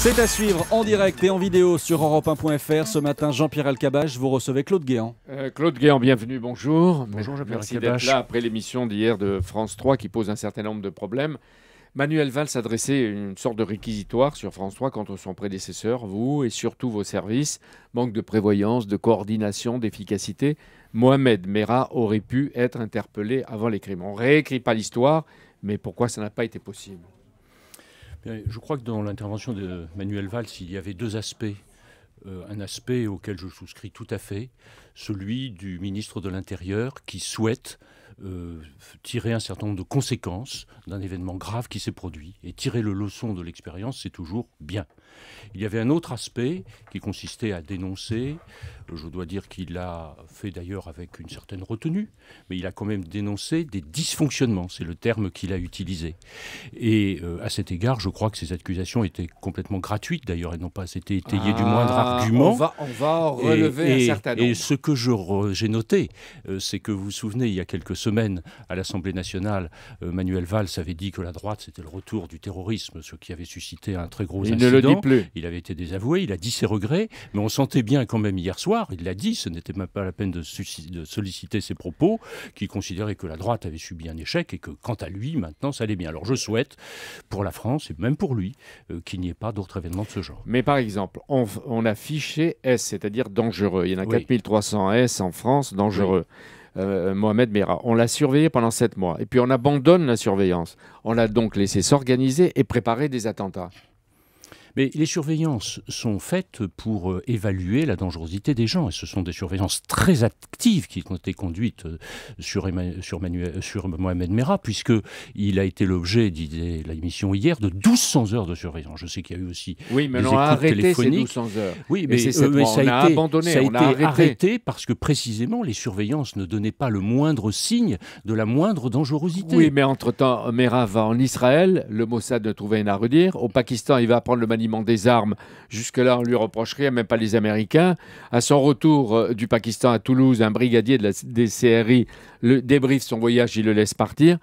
C'est à suivre en direct et en vidéo sur Europe1.fr. Ce matin, Jean-Pierre Elkabbach, vous recevez Claude Guéant. Claude Guéant, bienvenue, bonjour. Bonjour Jean-Pierre Merci Elkabbach. d'être là après l'émission d'hier de France 3 qui pose un certain nombre de problèmes. Manuel Valls adressait une sorte de réquisitoire sur France 3 contre son prédécesseur, vous et surtout vos services. Manque de prévoyance, de coordination, d'efficacité. Mohamed Merah aurait pu être interpellé avant les crimes. On ne réécrit pas l'histoire, mais pourquoi ça n'a pas été possible ? Je crois que dans l'intervention de Manuel Valls, il y avait deux aspects. Un aspect auquel je souscris tout à fait, celui du ministre de l'Intérieur qui souhaite tirer un certain nombre de conséquences d'un événement grave qui s'est produit. Et tirer le leçon de l'expérience, c'est toujours bien. Il y avait un autre aspect qui consistait à dénoncer. Je dois dire qu'il l'a fait d'ailleurs avec une certaine retenue, mais il a quand même dénoncé des dysfonctionnements, c'est le terme qu'il a utilisé. Et à cet égard, je crois que ces accusations étaient complètement gratuites, d'ailleurs, elles n'ont pas été étayées du moindre argument. On va relever un certain nombre. Et ce que j'ai noté, c'est que vous vous souvenez, il y a quelques semaines, à l'Assemblée nationale, Manuel Valls avait dit que la droite, c'était le retour du terrorisme, ce qui avait suscité un très gros incident. Il ne le dit plus. Il avait été désavoué, il a dit ses regrets, mais on sentait bien quand même hier soir, il l'a dit, ce n'était même pas la peine de solliciter ses propos, qu'il considérait que la droite avait subi un échec et que quant à lui, maintenant, ça allait bien. Alors je souhaite, pour la France et même pour lui, qu'il n'y ait pas d'autres événements de ce genre. Mais par exemple, on a fiché S, c'est-à-dire dangereux. Il y en a 4300 S en France, dangereux. Mohamed Merah. On l'a surveillé pendant 7 mois. Et puis on abandonne la surveillance. On l'a donc laissé s'organiser et préparer des attentats. Mais les surveillances sont faites pour évaluer la dangerosité des gens. Et ce sont des surveillances très actives qui ont été conduites sur Mohamed Merah, puisqu'il a été l'objet, disait l'émission hier, de 1200 heures de surveillance. Je sais qu'il y a eu aussi oui, mais des on a écoutes arrêté téléphoniques. Ces 1200 heures. Oui, mais ça a abandonné, ça a on été a arrêté. arrêté parce que précisément les surveillances ne donnaient pas le moindre signe de la moindre dangerosité. Oui, mais entre-temps, Merah va en Israël, le Mossad ne trouvait rien à redire. Au Pakistan, il va apprendre le maniement des armes. Jusque-là, on lui reproche rien, même pas les Américains. À son retour du Pakistan à Toulouse, un brigadier des CRI débriefe son voyage, il le laisse partir.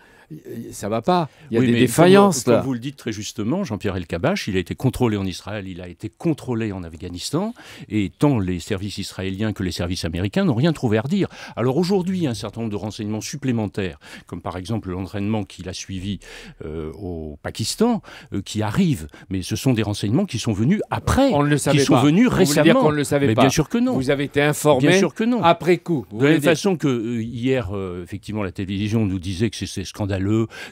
Ça va pas. Il y a des défaillances là. Comme vous le dites très justement, Jean-Pierre Elkabbach, il a été contrôlé en Israël, il a été contrôlé en Afghanistan, et tant les services israéliens que les services américains n'ont rien trouvé à redire. Alors aujourd'hui, il y a un certain nombre de renseignements supplémentaires, comme par exemple l'entraînement qu'il a suivi au Pakistan, qui arrivent. Mais ce sont des renseignements qui sont venus après, on ne le savait qui sont pas. venus Vous récemment. voulez dire qu'on ne le savait pas. Bien sûr que non. Vous avez été informé bien sûr que non. Après coup. De la même façon que hier, effectivement, la télévision nous disait que c'est scandaleux,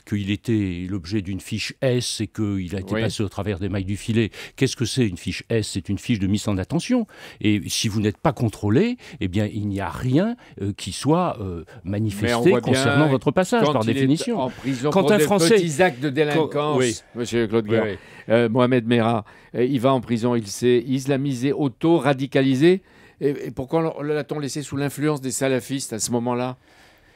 qu'il était l'objet d'une fiche S et qu'il a été passé au travers des mailles du filet. Qu'est-ce que c'est une fiche S? C'est une fiche de mise en attention. Et si vous n'êtes pas contrôlé, eh bien, il n'y a rien qui soit manifesté concernant votre passage, par définition. En prison quand pour un des Français... petits actes de délinquance, monsieur Claude Guéant, Mohamed Merah, il va en prison, il s'est islamisé, auto-radicalisé. Et pourquoi l'a-t-on laissé sous l'influence des salafistes à ce moment-là ?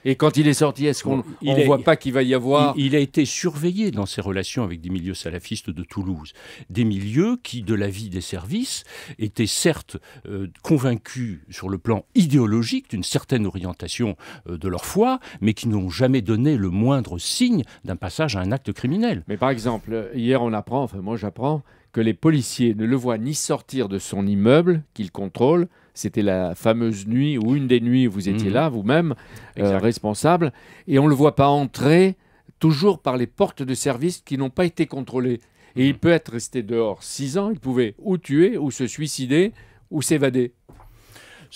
Et quand il est sorti, est-ce qu'on ne voit pas qu'il va y avoir... Il a été surveillé dans ses relations avec des milieux salafistes de Toulouse. Des milieux qui, de l'avis des services, étaient certes convaincus sur le plan idéologique d'une certaine orientation de leur foi, mais qui n'ont jamais donné le moindre signe d'un passage à un acte criminel. Mais par exemple, hier on apprend, enfin moi j'apprends, que les policiers ne le voient ni sortir de son immeuble qu'il contrôle. C'était la fameuse nuit, ou une des nuits où vous étiez là, vous-même, responsable. Et on ne le voit pas entrer, toujours par les portes de service qui n'ont pas été contrôlées. Et il peut être resté dehors 6 ans, il pouvait ou tuer, ou se suicider, ou s'évader.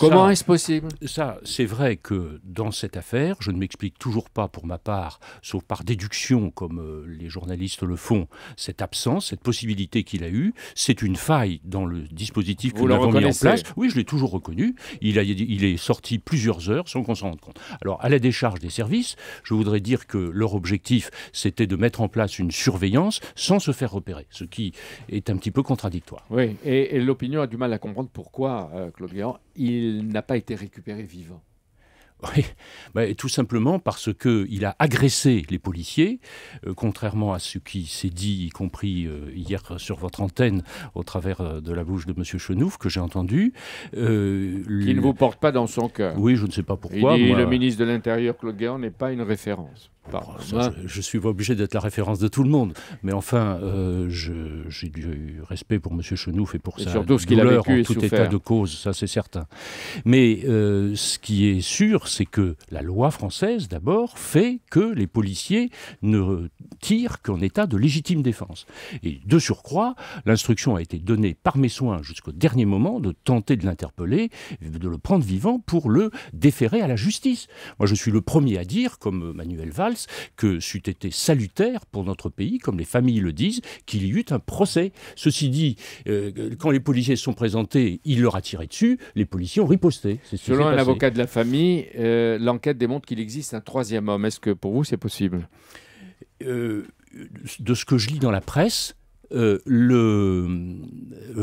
Comment est-ce possible ? Ça, c'est vrai que dans cette affaire, je ne m'explique toujours pas pour ma part, sauf par déduction, comme les journalistes le font, cette absence, cette possibilité qu'il a eue. C'est une faille dans le dispositif que nous avons mis en place. Oui, je l'ai toujours reconnu. Il est sorti plusieurs heures sans qu'on s'en rende compte. Alors, à la décharge des services, je voudrais dire que leur objectif, c'était de mettre en place une surveillance sans se faire repérer, ce qui est un petit peu contradictoire. Oui, et l'opinion a du mal à comprendre pourquoi, Claude Guéant, il n'a pas été récupéré vivant. Oui, tout simplement parce qu'il a agressé les policiers, contrairement à ce qui s'est dit, y compris hier sur votre antenne, au travers de la bouche de M. Chenouf, que j'ai entendu. Qui ne vous porte pas dans son cœur. Oui, je ne sais pas pourquoi. Le ministre de l'Intérieur, Claude Guéant, n'est pas une référence. Je suis pas obligé d'être la référence de tout le monde, mais enfin, j'ai du respect pour M. Chenouf et pour sa douleur en tout état de cause, ça c'est certain. Mais ce qui est sûr, c'est que la loi française, d'abord, fait que les policiers ne tirent qu'en état de légitime défense. Et de surcroît, l'instruction a été donnée par mes soins jusqu'au dernier moment de tenter de l'interpeller, de le prendre vivant pour le déférer à la justice. Moi, je suis le premier à dire, comme Manuel Valls, que c'eût été salutaire pour notre pays, comme les familles le disent, qu'il y eut un procès. Ceci dit, quand les policiers se sont présentés, il leur a tiré dessus, les policiers ont riposté. Selon un avocat de la famille, l'enquête démontre qu'il existe un troisième homme. Est-ce que pour vous c'est possible ? De ce que je lis dans la presse, le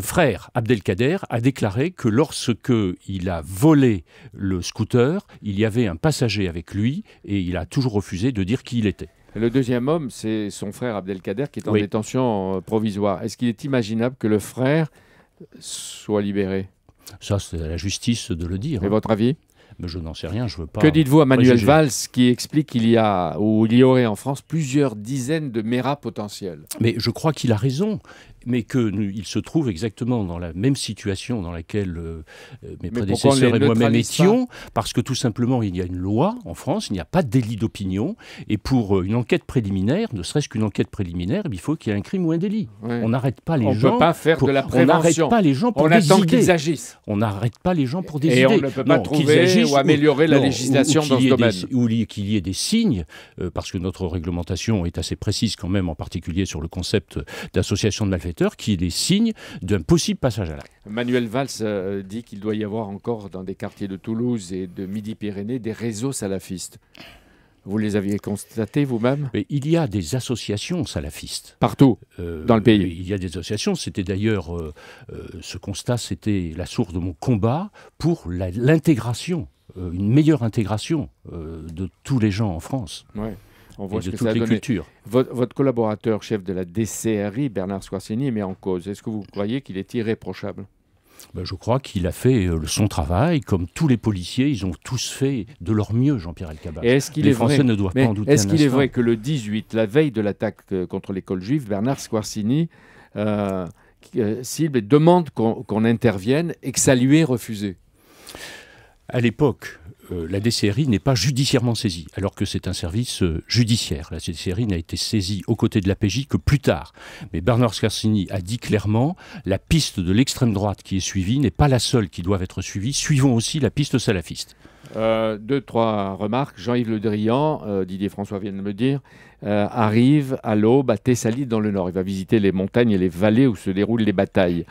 frère Abdelkader a déclaré que lorsque il a volé le scooter, il y avait un passager avec lui et il a toujours refusé de dire qui il était. Le deuxième homme, c'est son frère Abdelkader qui est en détention provisoire. Est-ce qu'il est imaginable que le frère soit libéré ? Ça, c'est à la justice de le dire. Et votre avis ? Mais je n'en sais rien, je veux pas... Que dites-vous à Manuel Valls qui explique qu'il y aurait en France plusieurs dizaines de MERA potentiels ? Mais je crois qu'il a raison, mais qu'il se trouve exactement dans la même situation dans laquelle mes prédécesseurs et moi-même étions, parce que tout simplement il y a une loi en France, il n'y a pas de délit d'opinion, et pour une enquête préliminaire, ne serait-ce qu'une enquête préliminaire, il faut qu'il y ait un crime ou un délit. Ouais. On n'arrête pas les gens... On ne peut pas faire de la prévention. On n'arrête pas les gens pour des idées. On attend qu'ils agissent. On n'arrête pas les gens pour des idées. Et on ne peut pas trouver ou améliorer la législation dans ce domaine. Ou qu'il y ait des signes, parce que notre réglementation est assez précise quand même, en particulier sur le concept d'association de malfaiteurs, qui est des signes d'un possible passage à l'acte. Manuel Valls dit qu'il doit y avoir encore dans des quartiers de Toulouse et de Midi-Pyrénées des réseaux salafistes. Vous les aviez constatés vous-même ? Il y a des associations salafistes. Partout, dans le pays. Il y a des associations. C'était d'ailleurs, ce constat, c'était la source de mon combat pour l'intégration, une meilleure intégration de tous les gens en France. Ouais. On voit et de toutes les cultures. Votre collaborateur, chef de la DCRI, Bernard Squarcieni, met en cause. Est-ce que vous croyez qu'il est irréprochable ? Je crois qu'il a fait son travail. Comme tous les policiers, ils ont tous fait de leur mieux, Jean-Pierre Elkabbach. Les Français ne doivent pas en douter un instant. Est-ce qu'il est vrai que le 18, la veille de l'attaque contre l'école juive, Bernard Squarcieni cible et demande qu'on intervienne et que ça lui est refusé ? À l'époque, la DCRI n'est pas judiciairement saisie, alors que c'est un service judiciaire. La DCRI n'a été saisie aux côtés de la PJ que plus tard. Mais Bernard Squarcieni a dit clairement, la piste de l'extrême droite qui est suivie n'est pas la seule qui doit être suivie. Suivons aussi la piste salafiste. 2-3 remarques. Jean-Yves Le Drian, Didier François vient de me dire, arrive à l'aube à Thessalie dans le nord. Il va visiter les montagnes et les vallées où se déroulent les batailles.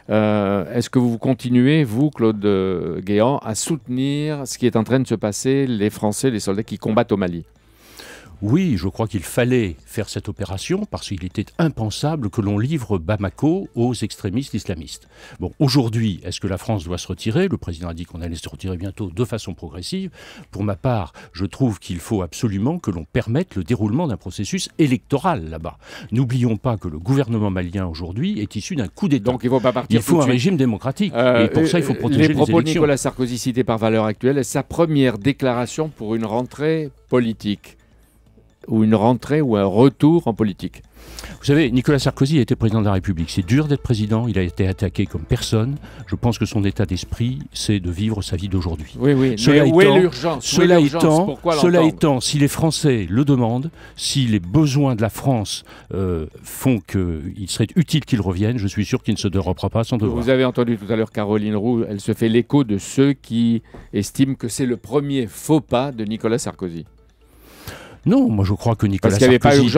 Est-ce que vous continuez, vous, Claude Guéant, à soutenir ce qui est en train de se passer, les Français, les soldats qui combattent au Mali ? Oui, je crois qu'il fallait faire cette opération parce qu'il était impensable que l'on livre Bamako aux extrémistes islamistes. Bon, aujourd'hui, est-ce que la France doit se retirer ? Le président a dit qu'on allait se retirer bientôt de façon progressive. Pour ma part, je trouve qu'il faut absolument que l'on permette le déroulement d'un processus électoral là-bas. N'oublions pas que le gouvernement malien aujourd'hui est issu d'un coup d'État. Donc il ne faut pas partir. Il faut un régime démocratique. Et pour ça, il faut protéger les élections. Les propos de Nicolas Sarkozy cités par Valeurs Actuelles est sa première déclaration pour une rentrée politique. Ou une rentrée ou un retour en politique. Vous savez, Nicolas Sarkozy a été président de la République. C'est dur d'être président, il a été attaqué comme personne. Je pense que son état d'esprit, c'est de vivre sa vie d'aujourd'hui. Oui, oui, mais où est l'urgence ? Cela étant, si les Français le demandent, si les besoins de la France font qu'il serait utile qu'il revienne, je suis sûr qu'il ne se dérobera pas sans devoir. Vous avez entendu tout à l'heure Caroline Roux, elle se fait l'écho de ceux qui estiment que c'est le premier faux pas de Nicolas Sarkozy. Non, moi je crois que Nicolas Sarkozy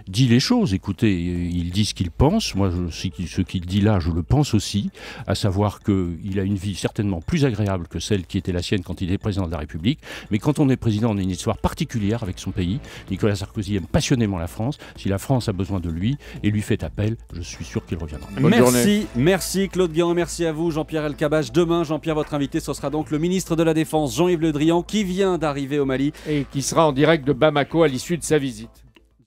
dit les choses. Écoutez, il dit ce qu'il pense. Moi, ce qu'il dit là, je le pense aussi, à savoir qu'il a une vie certainement plus agréable que celle qui était la sienne quand il était président de la République. Mais quand on est président, on a une histoire particulière avec son pays. Nicolas Sarkozy aime passionnément la France. Si la France a besoin de lui et lui fait appel, je suis sûr qu'il reviendra. Merci Claude Guéant, merci à vous Jean-Pierre Elkabbach. Demain, Jean-Pierre, votre invité, ce sera donc le ministre de la Défense, Jean-Yves Le Drian, qui vient d'arriver au Mali. Et qui sera en direct de Bamako à l'issue de sa visite.